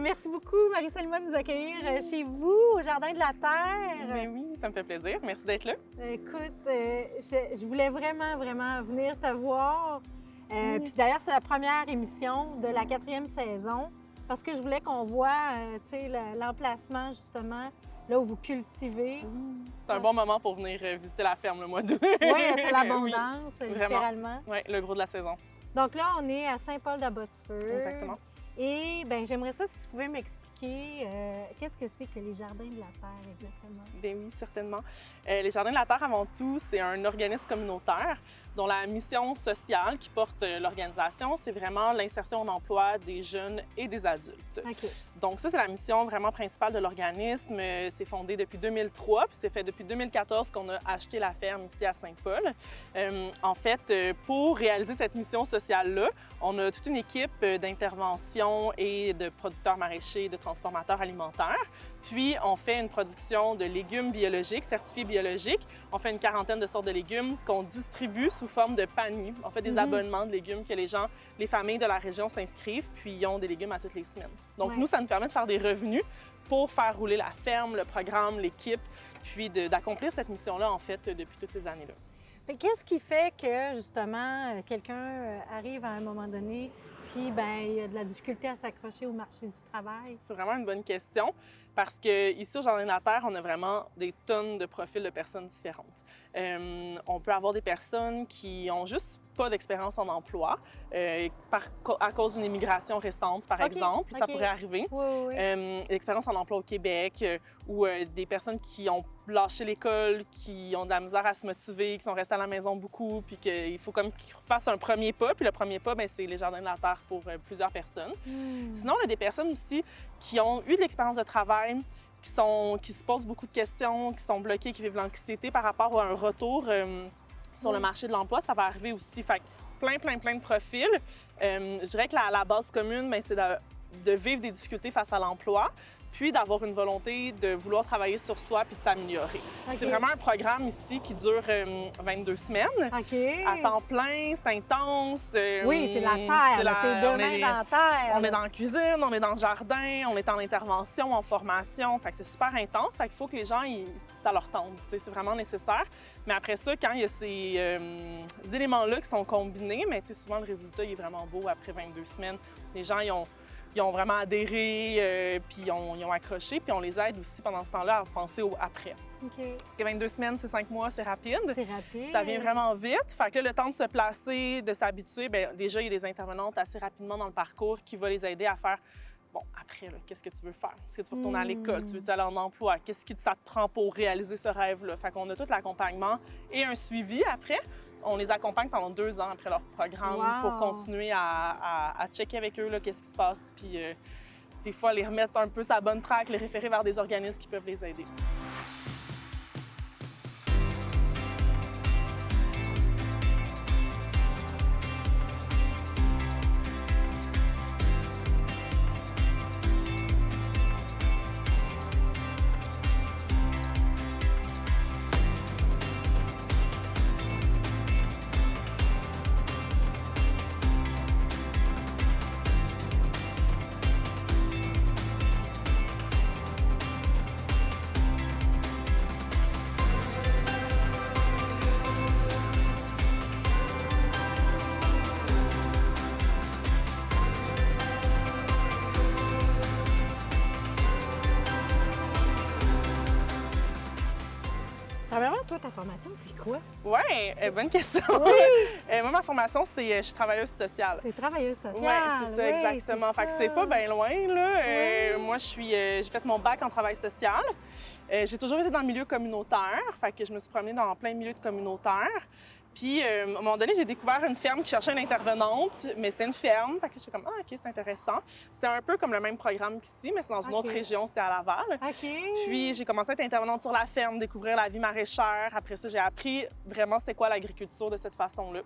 merci beaucoup, Marie-Salima, de nous accueillir chez vous, au Jardin de la Terre. Ben oui, ça me fait plaisir. Merci d'être là. Écoute, je voulais vraiment venir te voir. Puis d'ailleurs, c'est la première émission de la 4e saison parce que je voulais qu'on voit l'emplacement, justement, là où vous cultivez. C'est un bon moment pour venir visiter la ferme le mois d'août. Oui, c'est l'abondance, oui, littéralement. Oui, le gros de la saison. Donc là, on est à Saint-Paul-d'Abbotsford. Exactement. Et bien, j'aimerais ça si tu pouvais m'expliquer qu'est-ce que c'est que les Jardins de la Terre exactement? Bien oui, certainement. Les Jardins de la Terre, avant tout, c'est un organisme communautaire dont la mission sociale qui porte l'organisation, c'est vraiment l'insertion en emploi des jeunes et des adultes. OK. Donc ça, c'est la mission vraiment principale de l'organisme. C'est fondé depuis 2003, puis c'est fait depuis 2014 qu'on a acheté la ferme ici à Saint-Paul. En fait, pour réaliser cette mission sociale-là, on a toute une équipe d'intervention et de producteurs maraîchers, de transformateurs alimentaires. Puis, on fait une production de légumes biologiques, certifiés biologiques. On fait une quarantaine de sortes de légumes qu'on distribue sous forme de paniers. On fait des abonnements de légumes que les familles de la région s'inscrivent, puis ils ont des légumes à toutes les semaines. Donc, nous, ça nous permet de faire des revenus pour faire rouler la ferme, le programme, l'équipe, puis d'accomplir cette mission-là, en fait, depuis toutes ces années-là. Qu'est-ce qui fait que, justement, quelqu'un arrive à un moment donné, puis ben il y a de la difficulté à s'accrocher au marché du travail? C'est vraiment une bonne question parce qu'ici, au Jardin de la Terre, on a vraiment des tonnes de profils de personnes différentes. On peut avoir des personnes qui ont juste pas d'expérience en emploi à cause d'une immigration récente, par exemple. Ça pourrait arriver. L'expérience en emploi au Québec ou des personnes qui ont lâché l'école, qui ont de la misère à se motiver, qui sont restées à la maison beaucoup, puis qu'il faut comme qu'ils fassent un premier pas. Puis le premier pas, bien, c'est les Jardins de la Terre pour plusieurs personnes. Sinon, on a des personnes aussi qui ont eu de l'expérience de travail, qui se posent beaucoup de questions, qui sont bloquées, qui vivent l'anxiété par rapport à un retour sur le marché de l'emploi. Ça va arriver aussi. Fait que plein de profils. Je dirais que la base commune, bien, c'est de vivre des difficultés face à l'emploi, puis d'avoir une volonté de vouloir travailler sur soi puis de s'améliorer. C'est vraiment un programme ici qui dure 22 semaines. À temps plein, c'est intense. Oui, c'est la terre, t'es deux mains dans la terre. On est dans la cuisine, on est dans le jardin, on est en intervention, en formation. Fait que c'est super intense. Fait qu'il faut que les gens, ça leur tente. C'est vraiment nécessaire. Mais après ça, quand il y a ces éléments-là qui sont combinés, mais souvent le résultat il est vraiment beau après 22 semaines. Les gens, ils ont vraiment adhéré, puis ils ont accroché, puis on les aide aussi pendant ce temps-là à penser au après. Parce que 22 semaines, c'est 5 mois, c'est rapide. C'est rapide. Ça vient vraiment vite. Fait que là, le temps de se placer, de s'habituer, bien, déjà, il y a des intervenantes assez rapidement dans le parcours qui vont les aider à faire bon, après, qu'est-ce que tu veux faire? Est-ce que tu veux retourner à l'école? Tu veux aller en emploi? Qu'est-ce que ça te prend pour réaliser ce rêve-là? Fait qu'on a tout l'accompagnement et un suivi après. On les accompagne pendant 2 ans après leur programme pour continuer à checker avec eux qu'est-ce qui se passe. Puis des fois, les remettre un peu sur la bonne track, les référer vers des organismes qui peuvent les aider. Premièrement, toi, ta formation, c'est quoi? Oui, bonne question. Moi, ma formation, c'est je suis travailleuse sociale. T'es travailleuse sociale. Oui, c'est ça, exactement. Fait que c'est pas bien loin, là. Moi, j'ai fait mon bac en travail social. J'ai toujours été dans le milieu communautaire. Fait que je me suis promenée dans plein de milieux de communautaire. Puis, à un moment donné, j'ai découvert une ferme qui cherchait une intervenante, mais c'était une ferme. Fait que j'étais comme, OK, c'est intéressant. C'était un peu comme le même programme qu'ici, mais c'est dans une autre région, c'était à Laval. Puis, j'ai commencé à être intervenante sur la ferme, découvrir la vie maraîchère. Après ça, j'ai appris vraiment c'était quoi l'agriculture de cette façon-là.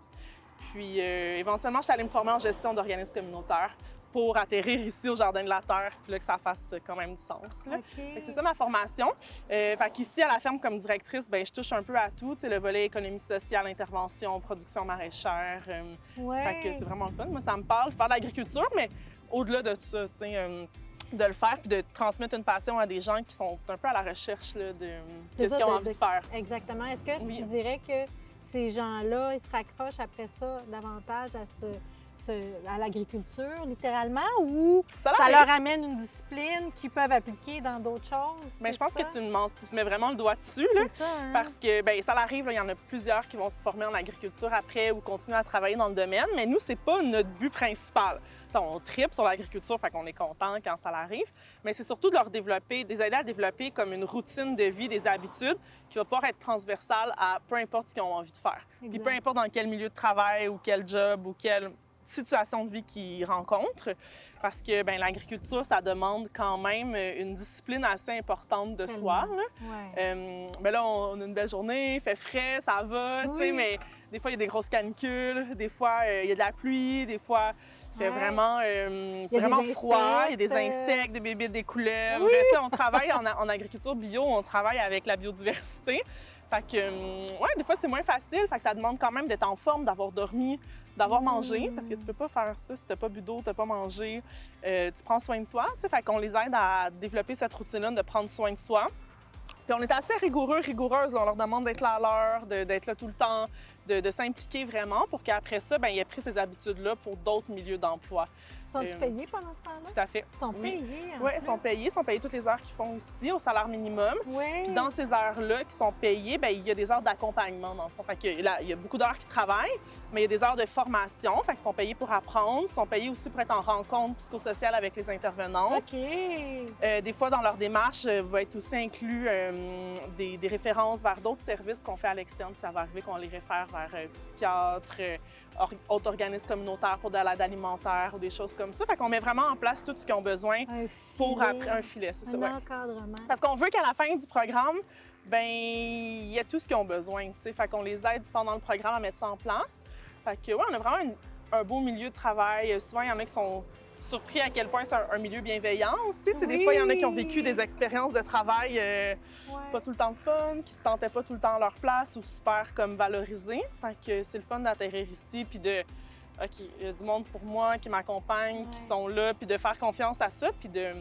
Puis, éventuellement, je suis allée me former en gestion d'organismes communautaires pour atterrir ici au Jardin de la Terre, puis là, que ça fasse quand même du sens. C'est ça ma formation. Fait qu'ici, à la ferme, comme directrice, bien, je touche un peu à tout, le volet économie sociale, intervention, production maraîchère. Fait que c'est vraiment le fun. Moi, ça me parle. Je parle d'agriculture, mais au-delà de tout ça, de le faire puis de transmettre une passion à des gens qui sont un peu à la recherche là, de C'est ce ça, qu'ils ont envie de faire. Exactement. Est-ce que Oui. tu dirais que ces gens-là, ils se raccrochent après ça davantage à à l'agriculture, littéralement, ou Ça ça leur leur amène une discipline qu'ils peuvent appliquer dans d'autres choses? Mais je c'est pense ça? que tu mets vraiment le doigt dessus, là, C'est ça, hein? parce que ben, ça arrive, là, il y en a plusieurs qui vont se former en agriculture après ou continuer à travailler dans le domaine, mais nous, c'est pas notre but principal. T'sais, on tripe sur l'agriculture, fait qu'on est content quand ça arrive, mais c'est surtout de leur développer, de les aider à développer comme une routine de vie, des habitudes qui va pouvoir être transversale à peu importe ce qu'ils ont envie de faire. Puis Exact. peu importe dans quel milieu de travail ou quel job ou quelle situation de vie qu'ils rencontrent, parce que ben, l'agriculture, ça demande quand même une discipline assez importante de soi. Là. Ouais. Mais là, on a une belle journée, il fait frais, ça va, tu sais, Oui. mais des fois, il y a des grosses canicules, des fois, il y a de la pluie, des fois, il fait Ouais. vraiment, y a vraiment des froid, il y a des insectes, insectes, des bébites, des couleuvres. Oui. Tu sais, on travaille en agriculture bio, on travaille avec la biodiversité. Fait que, ouais, des fois, c'est moins facile. Fait que ça demande quand même d'être en forme, d'avoir dormi, d'avoir mangé, parce que tu peux pas faire ça si t'as pas bu d'eau, t'as pas mangé. Tu prends soin de toi, tu sais. Fait qu'on les aide à développer cette routine-là de prendre soin de soi. Puis on est assez rigoureuse. Là. On leur demande d'être là à l'heure, d'être là tout le temps, de s'impliquer vraiment pour qu'après ça, bien, ils aient pris ces habitudes-là pour d'autres milieux d'emploi. Sont-ils payés pendant ce temps-là? Tout à fait. Ils sont Oui. payés, en Oui, ils plus? sont payés toutes les heures qu'ils font ici au salaire minimum. Oui. Puis dans ces heures-là qui sont payées, bien, il y a des heures d'accompagnement dans le fond. Fait que là, il y a beaucoup d'heures qu'ils travaillent, mais il y a des heures de formation. Fait qu'ils sont payés pour apprendre, ils sont payés aussi pour être en rencontre psychosociale avec les intervenantes. OK. Des fois, dans leur démarche, va être aussi inclus des références vers d'autres services qu'on fait à l'externe. Ça va arriver qu'on les réfère vers psychiatres, autres organismes communautaires pour de l'aide alimentaire ou des choses comme ça. Fait qu'on met vraiment en place tout ce qu'ils ont besoin pour après un filet. C'est ça, ouais. Encadrement. Parce qu'on veut qu'à la fin du programme, ben il y a tout ce qu'ils ont besoin. T'sais. Fait qu'on les aide pendant le programme à mettre ça en place. Fait que, ouais, on a vraiment un beau milieu de travail. Souvent, il y en a qui sont surpris à quel point c'est un milieu bienveillant aussi. Oui. Des fois, il y en a qui ont vécu des expériences de travail pas tout le temps de fun, qui se sentaient pas tout le temps à leur place ou super comme valorisés. Fait que c'est le fun d'atterrir ici puis de OK, il y a du monde pour moi qui m'accompagne, qui sont là, puis de faire confiance à ça, puis de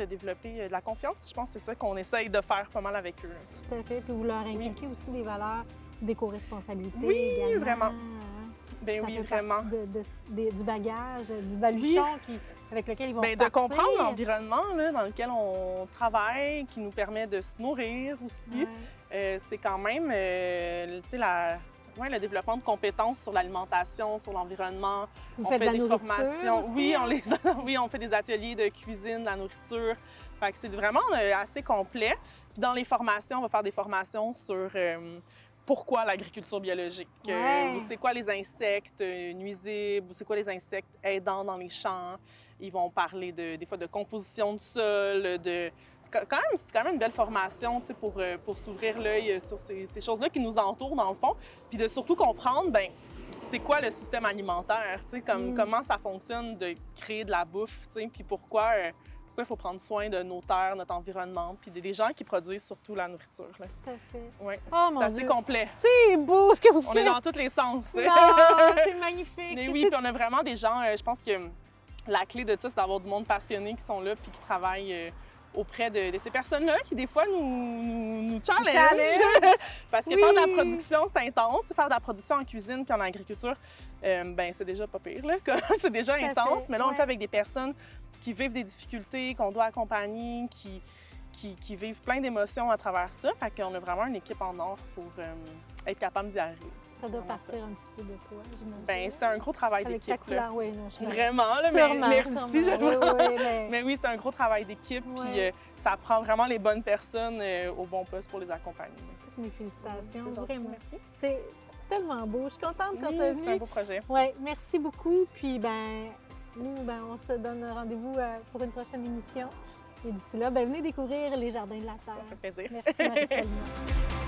développer de la confiance. Je pense que c'est ça qu'on essaye de faire pas mal avec eux. Tout à fait. Puis vous leur inculquez aussi des valeurs d'éco-responsabilité. Oui, également, vraiment. hein. Ben Ça oui, fait vraiment. partie du bagage, du baluchon avec lequel ils vont Bien, de partir. comprendre l'environnement là, dans lequel on travaille, qui nous permet de se nourrir aussi. Ouais. C'est quand même, tu sais, le développement de compétences sur l'alimentation, sur l'environnement. Vous On faites fait de la des nourriture formations. aussi, Oui, hein? oui, on fait des ateliers de cuisine, de la nourriture. Fait que c'est vraiment assez complet. Puis dans les formations, on va faire des formations sur pourquoi l'agriculture biologique, Ouais. ou c'est quoi les insectes nuisibles, ou c'est quoi les insectes aidants dans les champs. Ils vont parler des fois de composition du sol, c'est quand même une belle formation pour s'ouvrir l'œil sur ces choses-là qui nous entourent dans le fond, puis de surtout comprendre, ben c'est quoi le système alimentaire, comment ça fonctionne de créer de la bouffe, puis pourquoi il faut prendre soin de nos terres, notre environnement, puis des gens qui produisent surtout la nourriture. Là. Tout à fait. Ouais. Oh C'est mon assez Dieu! complet. C'est beau ce que vous On faites! est dans tous les sens. tu sais. Non, c'est magnifique! Mais oui, puis on a vraiment des gens, je pense que la clé de ça, c'est d'avoir du monde passionné qui sont là puis qui travaillent auprès de ces personnes-là qui, des fois, nous challengent. Parce que faire de la production, c'est intense. Faire de la production en cuisine puis en agriculture, ben c'est déjà pas pire. Là. C'est déjà intense. Mais là, on le fait avec des personnes qui vivent des difficultés, qu'on doit accompagner, qui vivent plein d'émotions à travers ça. Fait qu'on a vraiment une équipe en or pour être capable d'y arriver. Ça doit partir un petit peu de toi, j'imagine. Ben c'est un gros travail avec ta d'équipe. couleur, oui, non, je suis Vraiment, là, sûrement, mais merci, sûrement. j'adore. Oui, Mais oui, c'est un gros travail d'équipe, Ouais. puis ça prend vraiment les bonnes personnes au bon poste pour les accompagner. toutes mes félicitations, C'est gentil, vraiment. merci. C'est c'est tellement beau. Je suis contente quand Oui, tu es c'est un venue. beau projet. Oui, merci beaucoup. Puis, nous, on se donne rendez-vous pour une prochaine émission. Et d'ici là, venez découvrir les Jardins de la Terre. Ça fait plaisir. Merci, Marie-Salma.